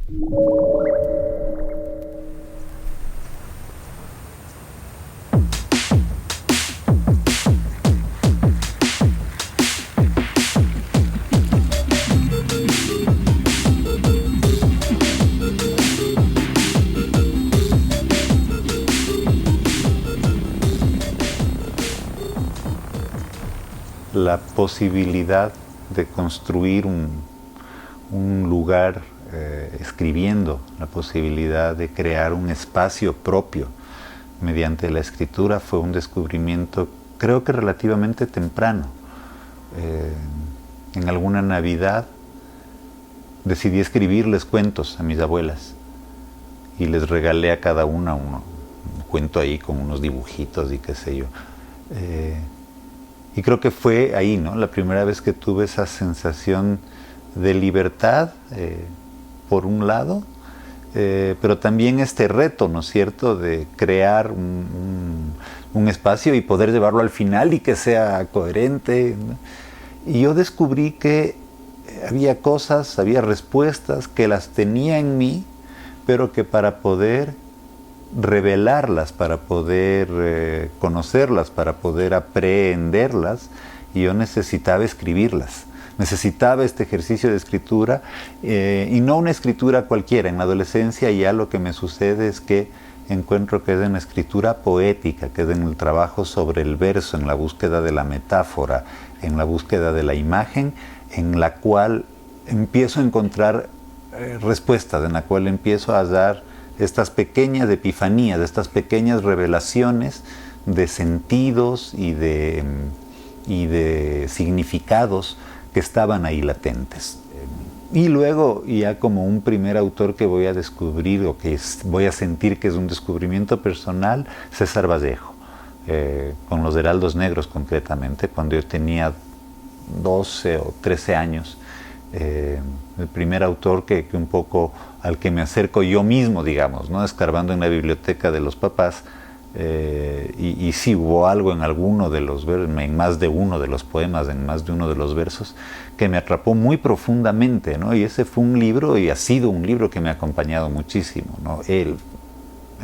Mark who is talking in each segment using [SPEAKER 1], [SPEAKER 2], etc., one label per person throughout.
[SPEAKER 1] La posibilidad de construir un lugar escribiendo, la posibilidad de crear un espacio propio mediante la escritura fue un descubrimiento, creo que relativamente temprano. En alguna Navidad decidí escribirles cuentos a mis abuelas y les regalé a cada una un cuento ahí con unos dibujitos y qué sé yo. Y creo que fue ahí, ¿no? La primera vez que tuve esa sensación de libertad, por un lado, pero también este reto, ¿no es cierto?, de crear un espacio y poder llevarlo al final y que sea coherente, ¿no? Y yo descubrí que había cosas, había respuestas que las tenía en mí, pero que para poder revelarlas, para poder conocerlas, para poder aprehenderlas, yo necesitaba escribirlas. Necesitaba este ejercicio de escritura, y no una escritura cualquiera. En la adolescencia ya lo que me sucede es que encuentro que es en la escritura poética, que es en el trabajo sobre el verso, en la búsqueda de la metáfora, en la búsqueda de la imagen, en la cual empiezo a encontrar respuestas, en la cual empiezo a dar estas pequeñas epifanías, estas pequeñas revelaciones de sentidos y de significados que estaban ahí latentes. Y luego, ya como un primer autor que voy a descubrir, o que voy a sentir que es un descubrimiento personal, César Vallejo, con Los Heraldos Negros concretamente, cuando yo tenía 12 o 13 años. El primer autor que un poco al que me acerco yo mismo, digamos, ¿no?, escarbando en la biblioteca de los papás, y sí hubo algo en alguno de los versos, en más de uno de los poemas, en más de uno de los versos, que me atrapó muy profundamente, ¿no? Y ese fue un libro, y ha sido un libro que me ha acompañado muchísimo, ¿no?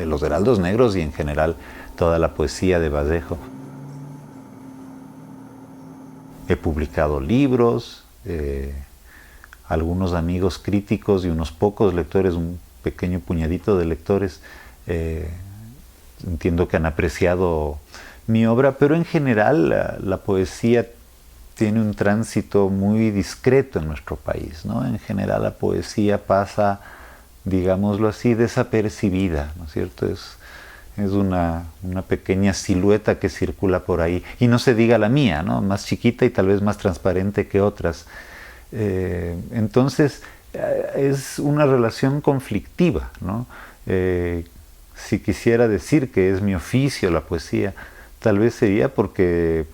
[SPEAKER 1] Los Heraldos Negros y en general toda la poesía de Vallejo. He publicado libros, algunos amigos críticos y unos pocos lectores, un pequeño puñadito de lectores, entiendo que han apreciado mi obra, pero en general la poesía tiene un tránsito muy discreto en nuestro país, ¿no? En general la poesía pasa, digámoslo así, desapercibida, ¿no es cierto? Es una pequeña silueta que circula por ahí, y no se diga la mía, ¿no?, más chiquita y tal vez más transparente que otras. Entonces es una relación conflictiva, ¿no? Si quisiera decir que es mi oficio la poesía, tal vez sería porque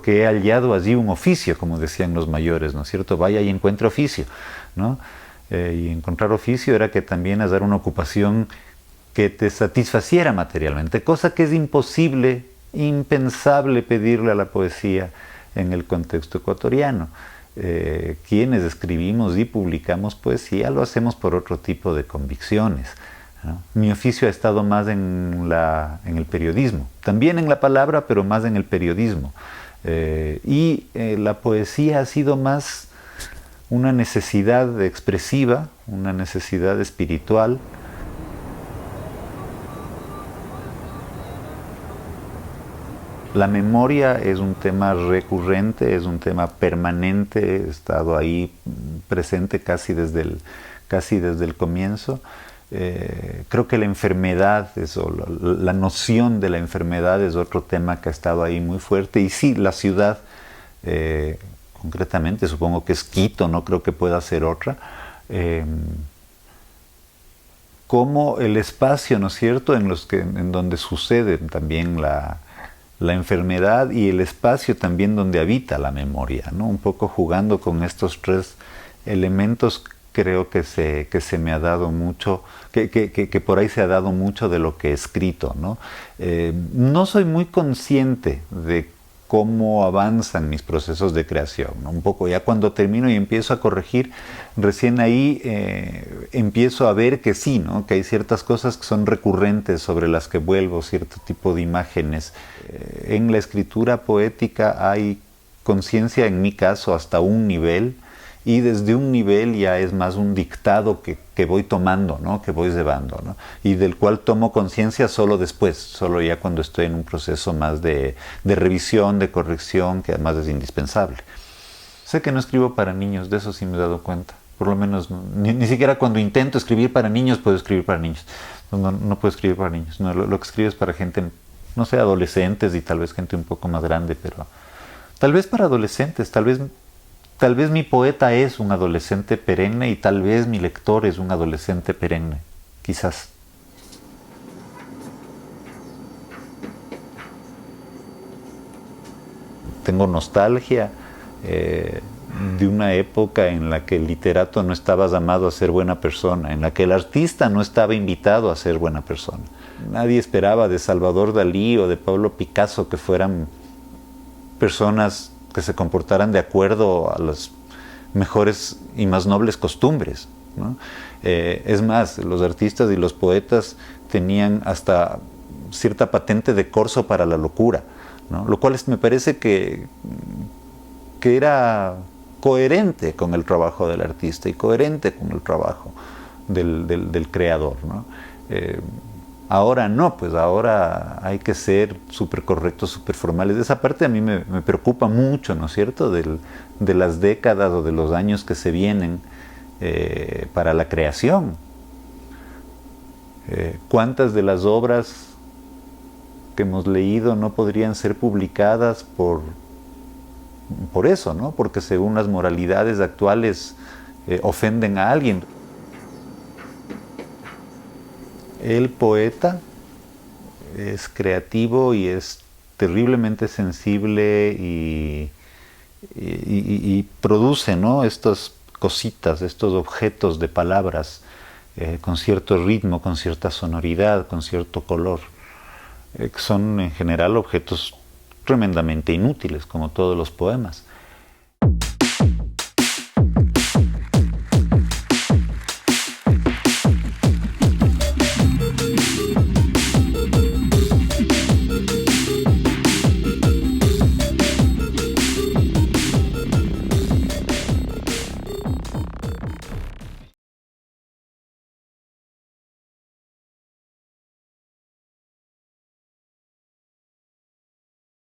[SPEAKER 1] he hallado allí un oficio, como decían los mayores, ¿no es cierto? Vaya y encuentre oficio, ¿no? Y encontrar oficio era que también hallar una ocupación que te satisfaciera materialmente, cosa que es imposible, impensable pedirle a la poesía en el contexto ecuatoriano. Quienes escribimos y publicamos poesía lo hacemos por otro tipo de convicciones, ¿no? Mi oficio ha estado más en el periodismo, también en la palabra, pero más en el periodismo. La poesía ha sido más una necesidad expresiva, una necesidad espiritual. La memoria es un tema recurrente, es un tema permanente, he estado ahí presente casi desde el comienzo. Creo que la enfermedad, la noción de la enfermedad es otro tema que ha estado ahí muy fuerte. Y sí, la ciudad, concretamente, supongo que es Quito, no creo que pueda ser otra, como el espacio, ¿no es cierto?, en donde sucede también la enfermedad, y el espacio también donde habita la memoria, ¿no? Un poco jugando con estos tres elementos, creo que se me ha dado mucho, que por ahí se ha dado mucho de lo que he escrito, ¿no? No soy muy consciente de cómo avanzan mis procesos de creación, ¿no? Un poco ya cuando termino y empiezo a corregir, recién ahí empiezo a ver que sí, ¿no? Que hay ciertas cosas que son recurrentes sobre las que vuelvo, cierto tipo de imágenes. En la escritura poética hay conciencia, en mi caso, hasta un nivel, y desde un nivel ya es más un dictado que voy tomando, ¿no? Que voy llevando, ¿no? Y del cual tomo conciencia solo después, solo ya cuando estoy en un proceso más de revisión, de corrección, que además es indispensable. Sé que no escribo para niños, de eso sí me he dado cuenta. Por lo menos ni siquiera cuando intento escribir para niños puedo escribir para niños. No puedo escribir para niños. No, lo que escribo es para gente, no sé, adolescentes y tal vez gente un poco más grande, pero tal vez para adolescentes, tal vez mi poeta es un adolescente perenne y tal vez mi lector es un adolescente perenne, quizás. Tengo nostalgia de una época en la que el literato no estaba llamado a ser buena persona, en la que el artista no estaba invitado a ser buena persona. Nadie esperaba de Salvador Dalí o de Pablo Picasso que fueran personas que se comportaran de acuerdo a las mejores y más nobles costumbres, ¿no? Es más, los artistas y los poetas tenían hasta cierta patente de corso para la locura, ¿no? Lo cual me parece que era coherente con el trabajo del artista y coherente con el trabajo del creador, ¿no? Ahora no, pues ahora hay que ser súper correctos, súper formales. Esa parte a mí me preocupa mucho, ¿no es cierto?, de las décadas o de los años que se vienen para la creación. ¿Cuántas de las obras que hemos leído no podrían ser publicadas por eso, ¿no? Porque según las moralidades actuales ofenden a alguien? El poeta es creativo y es terriblemente sensible y produce, ¿no?, estas cositas, estos objetos de palabras con cierto ritmo, con cierta sonoridad, con cierto color. Que son en general objetos tremendamente inútiles, como todos los poemas.